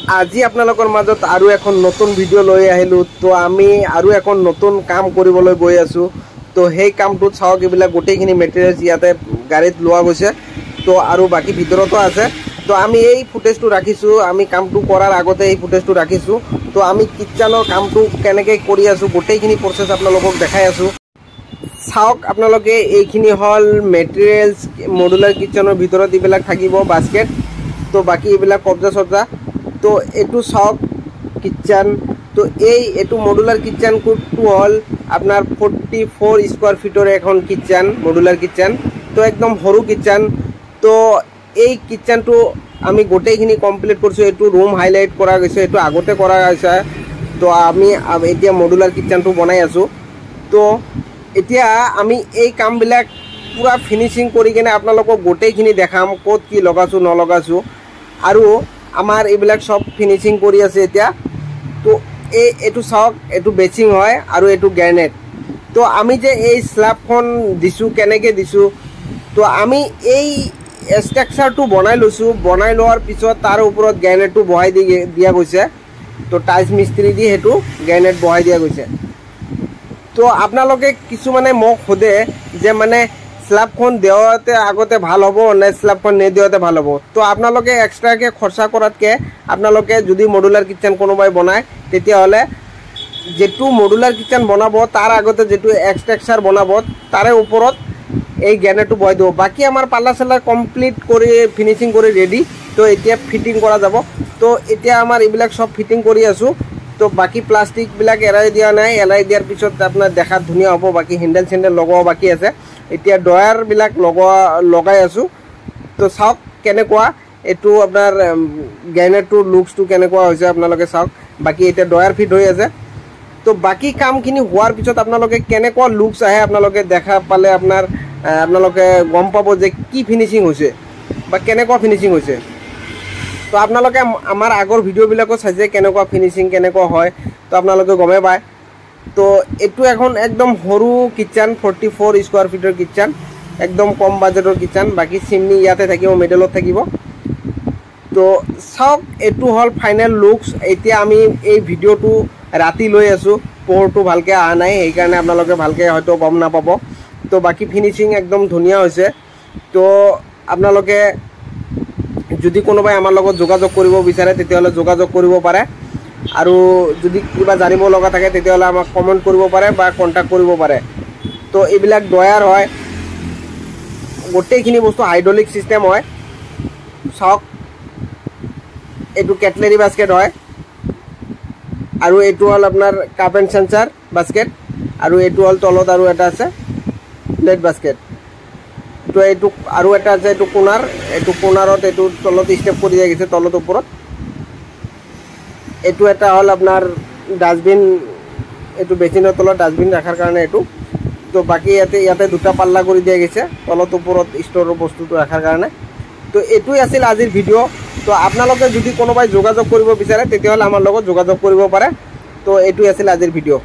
আজি আপোনালোকৰ মাজত আৰু এখন নতুন ভিডিঅ' লৈ আহিলোঁ। তো আমি আৰু এখন নতুন কাম কৰিবলৈ গৈ আছোঁ। তো সেই কামটোত চাওক, এইবিলাক গোটেইখিনি মেটেৰিয়েলছ ইয়াতে গাড়ীত লোৱা গৈছে। তো আৰু বাকী ভিতৰতো আছে। তো আমি এই ফুটেজটো ৰাখিছোঁ, আমি কামটো কৰাৰ আগতে এই ফুটেজটো ৰাখিছোঁ। তো আমি কিটচেনৰ কামটো কেনেকৈ কৰি আছোঁ গোটেইখিনি প্ৰচেছ আপোনালোকক দেখাই আছোঁ। চাওক আপোনালোকে, এইখিনি হ'ল মেটেৰিয়েলছ মডুলাৰ কিটচেনৰ ভিতৰত এইবিলাক থাকিব বাস্কেট। তো বাকী এইবিলাক কব্জা চব্জা। তো এইটো চাওক কিটচেন। তো এইটো মডুলাৰ কিটচেন কোডটো হ'ল আপোনাৰ 44 স্কোৱাৰ ফিটৰ এখন কিটচেন, মডুলাৰ কিটচেন। তো একদম সৰু কিটচেন। তো এই কিটচেনটো আমি গোটেইখিনি কমপ্লিট কৰিছোঁ। এইটো ৰুম হাইলাইট কৰা গৈছে, এইটো আগতে কৰা হৈছে। তো আমি এতিয়া মডুলাৰ কিটচেনটো বনাই আছোঁ। তো এতিয়া আমি এই কামবিলাক পূৰা ফিনিচিং কৰি কিনে আপোনালোকক গোটেইখিনি দেখাম, ক'ত কি লগাইছোঁ নলগাইছোঁ। আৰু আমাৰ এইবিলাক চব ফিনিচিং কৰি আছে এতিয়া। তো এইটো চাওক, এইটো বেচিং হয় আৰু এইটো গ্ৰেনেড। তো আমি যে এই স্ল্যাবখন দিছোঁ, কেনেকৈ দিছোঁ, তো আমি এই ষ্ট্ৰাকচাৰটো বনাই লৈছোঁ। বনাই লোৱাৰ পিছত তাৰ ওপৰত গ্ৰেনেডটো বহাই দিয়া গৈছে। তো টাইলছ মিস্ত্ৰী দি সেইটো গ্ৰেনেড বহাই দিয়া গৈছে। তো আপোনালোকে কিছুমানে মোক সোধে যে মানে স্ল্যাবখন দিওঁতে আগতে ভাল হ'ব নে স্ল্যাবখন নিদিওঁতে ভাল হ'ব। তো আপোনালোকে এক্সট্ৰাকৈ খৰচা কৰাতকৈ আপোনালোকে যদি মডুলাৰ কিটচেন কোনোবাই বনায়, তেতিয়াহ'লে যিটো মডুলাৰ কিটচেন বনাব তাৰ আগতে যিটো ষ্ট্ৰাকচাৰ বনাব তাৰে ওপৰত এই গ্ৰেনেডটো বহাই দিব। বাকী আমাৰ পাল্লা চাল্লা কমপ্লিট কৰি ফিনিচিং কৰি ৰেডি। তো এতিয়া ফিটিং কৰা যাব। তো এতিয়া আমাৰ এইবিলাক চব ফিটিং কৰি আছোঁ। তো বাকী প্লাষ্টিকবিলাক এৰাই দিয়া নাই, এৰাই দিয়াৰ পিছত আপোনাৰ দেখাত ধুনীয়া হ'ব। বাকী হেণ্ডেল চেণ্ডেল লগোৱা বাকী আছে। এতিয়া ডয়াৰবিলাক লগাই আছোঁ। তো চাওক কেনেকুৱা এইটো আপোনাৰ গ্ৰেনেডটোৰ লুকছটো কেনেকুৱা হৈছে আপোনালোকে চাওক। বাকী এতিয়া ডয়াৰ ফিট হৈ আছে। তো বাকী কামখিনি হোৱাৰ পিছত আপোনালোকে কেনেকুৱা লুকছ আহে আপোনালোকে দেখা পালে আপোনালোকে গম পাব যে কি ফিনিচিং হৈছে বা কেনেকুৱা ফিনিচিং হৈছে। তো আপোনালোকে আমাৰ আগৰ ভিডিঅ'বিলাকো চাইছে কেনেকুৱা ফিনিচিং কেনেকুৱা হয়। তো আপোনালোকে গমেই পায়। তো এইটো এখন একদম সৰু কিটচেন, 44 স্কোৱাৰ ফিটৰ কিটচেন, একদম কম বাজেটৰ কিটচেন। বাকী চিমনি ইয়াতে থাকিব, মিডলত থাকিব। তো চাওক, এইটো হ'ল ফাইনেল লুকছ। এতিয়া আমি এই ভিডিঅ'টো ৰাতি লৈ আছোঁ, পোহৰটো ভালকৈ অহা নাই, সেইকাৰণে আপোনালোকে ভালকৈ হয়তো গম নাপাব। তো বাকী ফিনিচিং একদম ধুনীয়া হৈছে। তো আপোনালোকে যদি কোনোবাই আমাৰ লগত যোগাযোগ কৰিব বিচাৰে তেতিয়াহ'লে যোগাযোগ কৰিব পাৰে। আৰু যদি কিবা জানিব লগা থাকে তেতিয়াহ'লে আমাক কমেণ্ট কৰিব পাৰে বা কণ্টেক্ট কৰিব পাৰে। তো এইবিলাক ডয়াৰ হয়, গোটেইখিনি বস্তু হাইড্ৰলিক ছিষ্টেম হয়। চাওক, এইটো কেটলেৰী বাস্কেট হয়। আৰু এইটো হ'ল আপোনাৰ কাপ এণ্ড চেঞ্চাৰ বাস্কেট। আৰু এইটো হ'ল তলত আৰু এটা আছে প্লেট বাস্কেট। তো এইটো আৰু এটা আছে, এইটো কোনাৰ। এইটো কোনাৰত এইটো তলত ষ্টেপ কৰি দিয়া গৈছে, তলত ওপৰত। এইটো এটা হ'ল আপোনাৰ ডাষ্টবিন, এইটো বেচিনৰ তলত ডাষ্টবিন ৰখাৰ কাৰণে এইটো। তো বাকী ইয়াতে দুটা পাল্লা কৰি দিয়া গৈছে তলত ওপৰত ষ্ট'ৰৰ বস্তুটো ৰখাৰ কাৰণে। তো এইটোৱে আছিল আজিৰ ভিডিঅ'। তো আপোনালোকে যদি কোনোবাই যোগাযোগ কৰিব বিচাৰে তেতিয়াহ'লে আমাৰ লগত যোগাযোগ কৰিব পাৰে। তো এইটোৱে আছিল আজিৰ ভিডিঅ'।